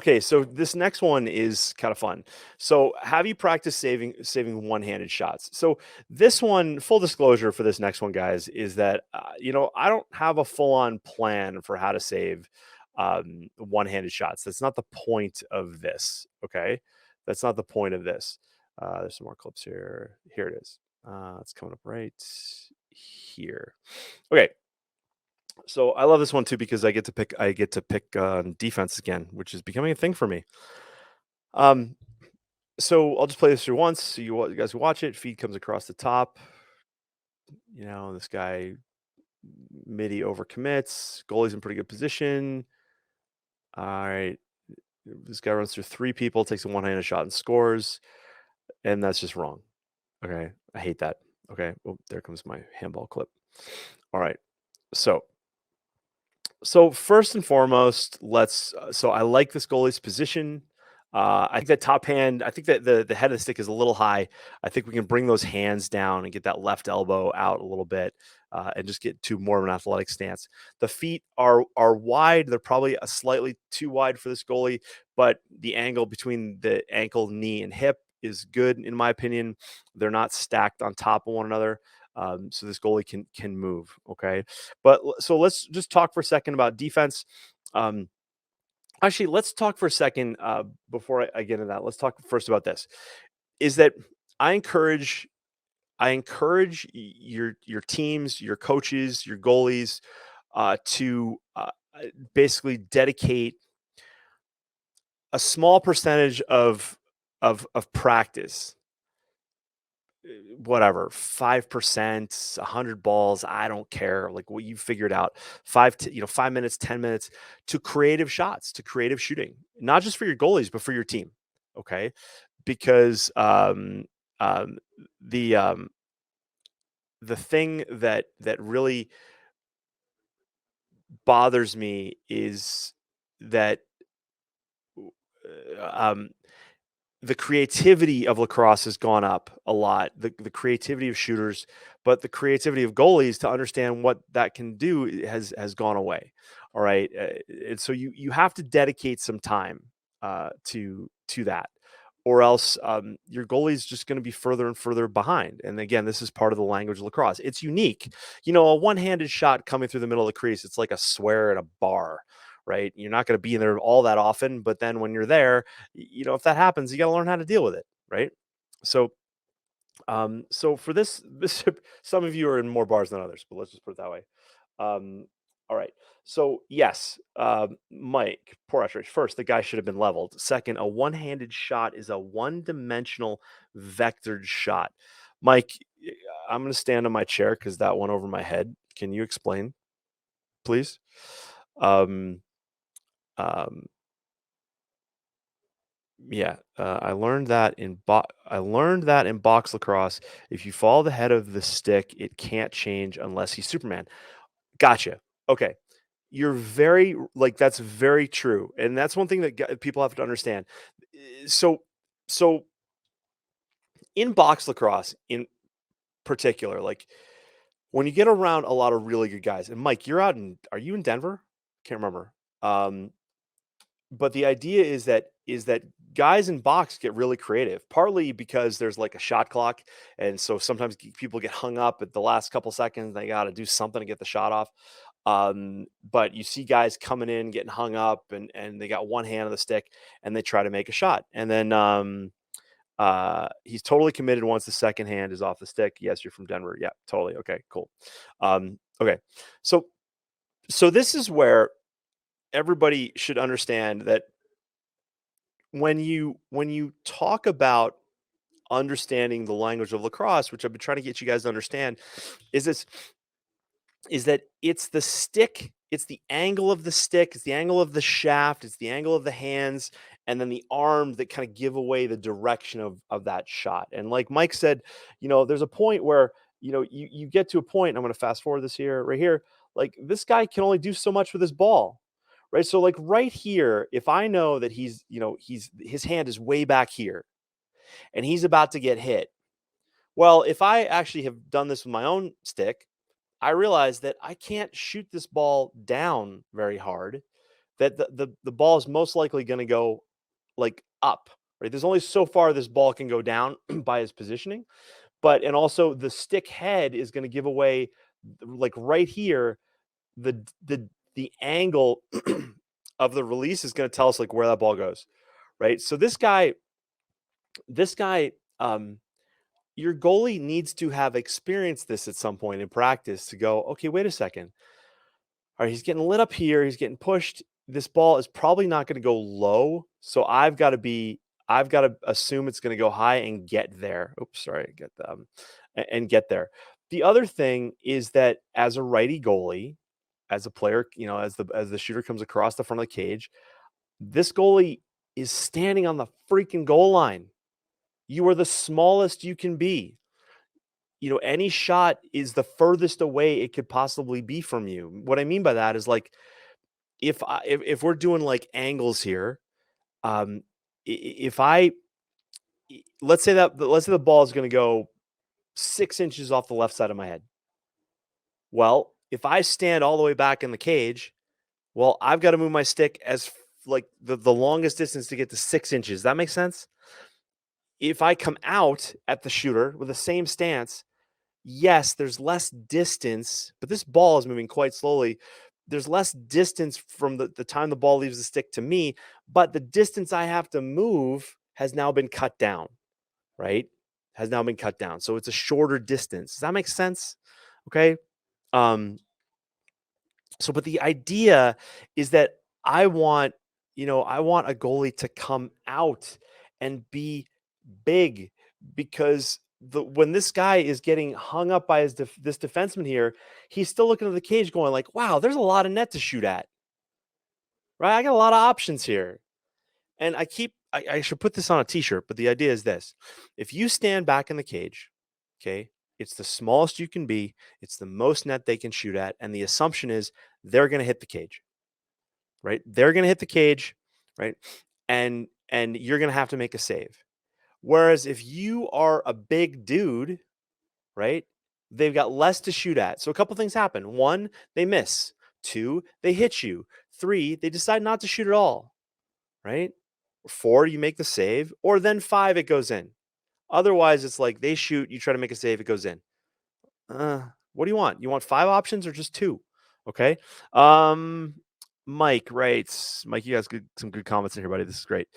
Okay, so this next one is kind of fun. So, have you practiced saving one-handed shots? So, this one, full disclosure for this next one, guys, is that I don't have a full-on plan for how to save one-handed shots. That's not the point of this. Okay, that's not the point of this. There's some more clips here. Here it is. It's coming up right here. Okay, so I love this one too because I get to pick defense again, which is becoming a thing for me. Um, so I'll just play this through once. So you guys can watch it. Feed comes across the top. This guy midi overcommits. Goalie's in pretty good position. All right, this guy runs through three people, takes a one-handed shot and scores, and that's just wrong. Okay, I hate that. Okay, well there comes my handball clip. All right, so first and foremost, let's. So I like this goalie's position. I think that top hand. I think that the head of the stick is a little high. I think we can bring those hands down and get that left elbow out a little bit, and just get to more of an athletic stance. The feet are wide. They're probably a slightly too wide for this goalie, but the angle between the ankle, knee, and hip is good in my opinion. They're not stacked on top of one another. So this goalie can move. Okay, so let's just talk for a second about defense. Um, Actually, let's talk for a second before I get into that. Let's talk first about this. Is that I encourage your teams, your coaches, your goalies to basically dedicate a small percentage of practice, whatever, 5%, 100 balls, I don't care, like what you figured out, 5 minutes, 10 minutes to creative shots, to creative shooting, not just for your goalies but for your team. Okay, because um the um the thing that really bothers me is that um the creativity of lacrosse has gone up a lot, the creativity of shooters, but the creativity of goalies to understand what that can do has gone away. All right, and so you have to dedicate some time to that, or else your goalie's just going to be further and further behind. And again, this is part of the language of lacrosse. It's unique. A one-handed shot coming through the middle of the crease, it's like a swear at a bar, right? You're not going to be in there all that often, but then when you're there, if that happens, you got to learn how to deal with it, right? So, so for this, some of you are in more bars than others, but let's just put it that way. Um, all right. So yes, Mike, poor Estridge. First, the guy should have been leveled. Second, a one-handed shot is a one-dimensional vectored shot. Mike, I'm going to stand on my chair because that went over my head. Can you explain, please? Um, um, Yeah, I learned that in box lacrosse. If you follow the head of the stick, it can't change unless he's Superman. Gotcha. Okay, you're that's very true, and that's one thing that people have to understand. So, so in box lacrosse, in particular, like when you get around a lot of really good guys, and Mike, are you in Denver? Can't remember. Um, But the idea is that guys in box get really creative, partly because there's like a shot clock, and so sometimes people get hung up at the last couple seconds. They got to do something to get the shot off. But you see guys coming in, getting hung up, and they got one hand on the stick, and they try to make a shot, and then he's totally committed once the second hand is off the stick. Yes, you're from Denver. Yeah, totally. Okay, cool. Okay, so this is where everybody should understand that when you talk about understanding the language of lacrosse, which I've been trying to get you guys to understand, is this is that it's the stick, it's the angle of the stick, it's the angle of the shaft, it's the angle of the hands, and then the arm that kind of give away the direction of that shot. And like Mike said, there's a point where you get to a point. I'm going to fast forward this here, right here. Like this guy can only do so much with his ball, right? So like right here, if I know that his hand is way back here and he's about to get hit. Well, if I actually have done this with my own stick, I realize that I can't shoot this ball down very hard that the ball is most likely going to go like up, right? There's only so far this ball can go down by his positioning, but and also the stick head is going to give away like right here the angle of the release is going to tell us like where that ball goes, right? So this guy your goalie needs to have experienced this at some point in practice to go, okay, wait a second. All right, he's getting lit up here. He's getting pushed. This ball is probably not going to go low. So I've got to assume it's going to go high and get there. Oops, sorry, get them and get there. The other thing is that as a righty goalie, as a player, as the shooter comes across the front of the cage, this goalie is standing on the freaking goal line. You are the smallest you can be. Any shot is the furthest away it could possibly be from you. What I mean by that is like if we're doing like angles here, if I let's say the ball is going to go 6 inches off the left side of my head. Well, if I stand all the way back in the cage, well, I've got to move my stick as like the longest distance to get to 6 inches. That makes sense. If I come out at the shooter with the same stance, yes, there's less distance, but this ball is moving quite slowly. There's less distance from the time the ball leaves the stick to me, but the distance I have to move has now been cut down, right? Has now been cut down. So it's a shorter distance. Does that make sense? Okay. Um, but the idea is that I want a goalie to come out and be big because when this guy is getting hung up by this defenseman here, he's still looking at the cage going like, wow, there's a lot of net to shoot at, right? I got a lot of options here. And I should put this on a t-shirt, but the idea is this. If you stand back in the cage, okay, it's the smallest you can be, it's the most net they can shoot at, and the assumption is they're going to hit the cage, right? They're going to hit the cage, right? And you're going to have to make a save. Whereas if you are a big dude, right? They've got less to shoot at. So a couple things happen. One, they miss. Two, they hit you. Three, they decide not to shoot at all, right? Four, you make the save. Or then five, it goes in. Otherwise, it's like they shoot, you try to make a save, it goes in. What do you want? You want five options or just two? Okay. Mike writes, Mike, you guys some good comments in here, buddy. This is great.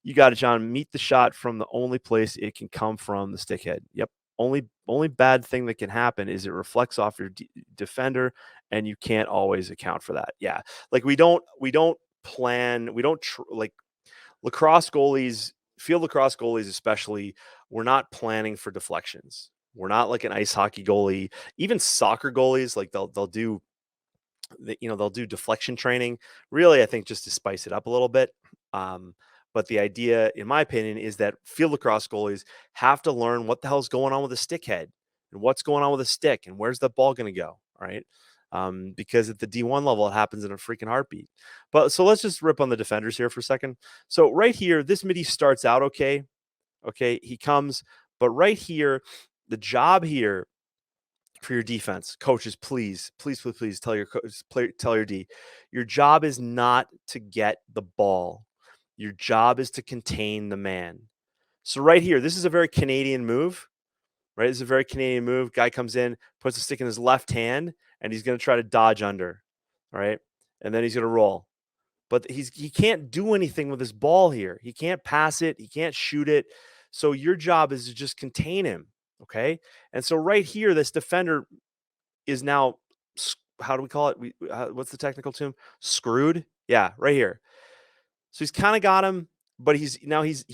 You got it, John. Meet the shot from the only place it can come from, the stick head. Yep. Only bad thing that can happen is it reflects off your defender, and you can't always account for that. Yeah. Like we don't plan, like lacrosse goalies, field lacrosse goalies especially, we're not planning for deflections. We're not like an ice hockey goalie. Even soccer goalies, like they'll do they'll do deflection training, really, I think just to spice it up a little bit. But the idea, in my opinion, is that field lacrosse goalies have to learn what the hell's going on with a stick head and what's going on with a stick and where's the ball going to go, right? Because at the D1 level, it happens in a freaking heartbeat. But so let's just rip on the defenders here for a second. So right here, this midi starts out okay. Okay, he comes, but right here, the job here for your defense, coaches, please tell your D. Your job is not to get the ball. Your job is to contain the man. So right here, this is a very Canadian move, right? This is a very Canadian move. Guy comes in, puts the stick in his left hand, and he's going to try to dodge under, all right? And then he's going to roll. But he can't do anything with his ball here. He can't pass it. He can't shoot it. So your job is to just contain him, okay? And so right here, this defender is now, how do we call it? What's the technical term? Screwed. Yeah, right here. So he's kind of got him, but he's underneath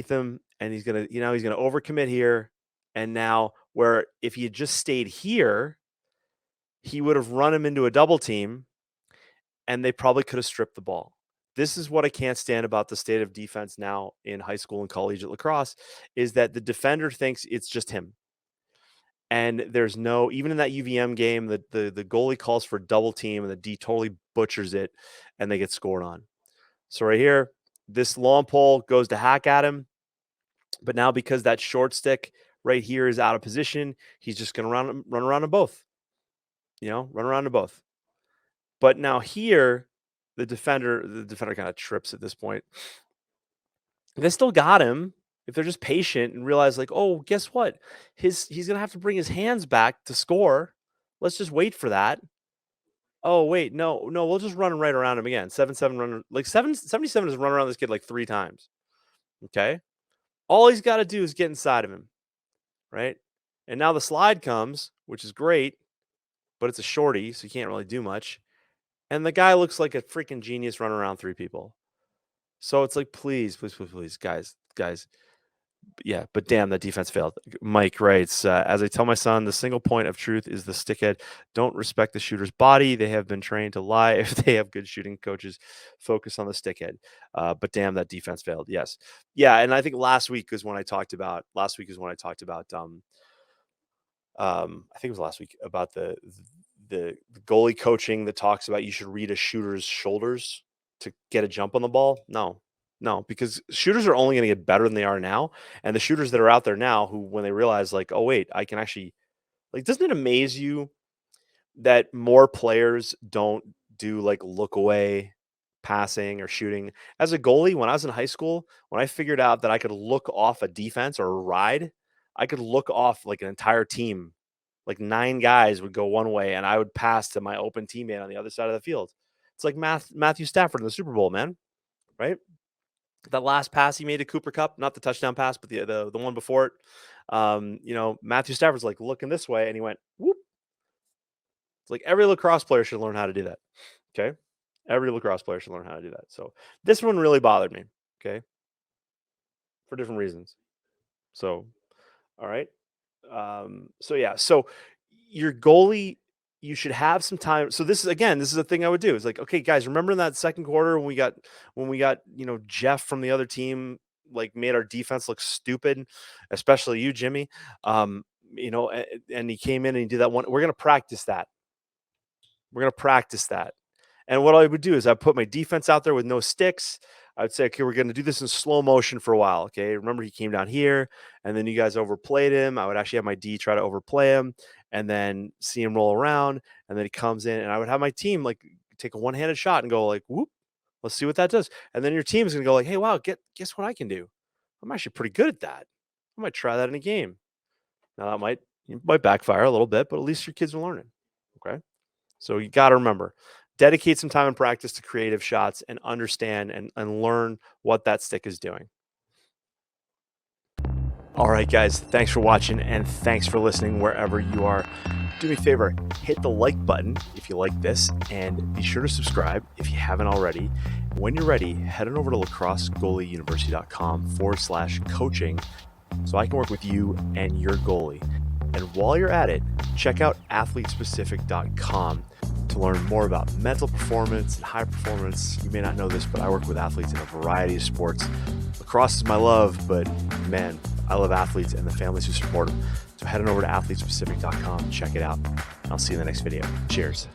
him, and he's gonna overcommit here. And now, where if he had just stayed here, he would have run him into a double team, and they probably could have stripped the ball. This is what I can't stand about the state of defense now in high school and collegiate lacrosse, is that the defender thinks it's just him. And there's no, even in that UVM game, the goalie calls for double team and the D totally butchers it and they get scored on. So right here, this long pole goes to hack at him. But now because that short stick right here is out of position, he's just going to run around them both. Run around them both. But now here, the defender kind of trips at this point. They still got him if they're just patient and realize, like, oh, guess what? He's gonna have to bring his hands back to score. Let's just wait for that. Oh, wait, no, we'll just run right around him again. 7-7 run, like 77 has run around this kid like 3 times. Okay. All he's got to do is get inside of him, right? And now the slide comes, which is great, but it's a shorty, so you can't really do much. And the guy looks like a freaking genius running around 3 people. So it's like, please, guys. Yeah, but damn, that defense failed. Mike writes, as I tell my son, the single point of truth is the stickhead. Don't respect the shooter's body. They have been trained to lie. If they have good shooting coaches, focus on the stickhead. But damn, that defense failed. Yes. Yeah, and I think last week is when I talked about I think it was last week about the goalie coaching that talks about you should read a shooter's shoulders to get a jump on the ball. No, because shooters are only going to get better than they are now. And the shooters that are out there now who, when they realize like, oh, wait, I can actually, like, doesn't it amaze you that more players don't do like look away passing or shooting? As a goalie, when I was in high school, when I figured out that I could look off a defense or a ride, I could look off like an entire team. Like 9 guys would go one way and I would pass to my open teammate on the other side of the field. It's like Matthew Stafford in the Super Bowl, man. Right? That last pass he made to Cooper Kupp, not the touchdown pass, but the one before it. Matthew Stafford's like looking this way, and he went whoop. It's like every lacrosse player should learn how to do that. Okay, every lacrosse player should learn how to do that. So this one really bothered me. Okay, for different reasons. So, all right. So yeah, so your goalie, you should have some time. So this is a thing I would do. It's like, okay, guys, remember in that second quarter when we got, Jeff from the other team, like made our defense look stupid, especially you, Jimmy. And he came in and he did that one. We're gonna practice that. And what I would do is I put my defense out there with no sticks. I would say, okay, we're going to do this in slow motion for a while. Okay. Remember, he came down here and then you guys overplayed him. I would actually have my D try to overplay him and then see him roll around. And then he comes in and I would have my team like take a one-handed shot and go like, whoop, let's see what that does. And then your team is going to go like, hey, wow, guess what I can do? I'm actually pretty good at that. I might try that in a game. Now that might backfire a little bit, but at least your kids are learning. Okay. So you got to remember, dedicate some time in practice to creative shots and understand and learn what that stick is doing. All right, guys, thanks for watching and thanks for listening wherever you are. Do me a favor, hit the like button if you like this and be sure to subscribe if you haven't already. When you're ready, head on over to lacrossegoalieuniversity.com/coaching so I can work with you and your goalie. And while you're at it, check out athletespecific.com to learn more about mental performance and high performance. You may not know this, but I work with athletes in a variety of sports. Lacrosse is my love, but man, I love athletes and the families who support them. So head on over to athletespecific.com and check it out. I'll see you in the next video. Cheers.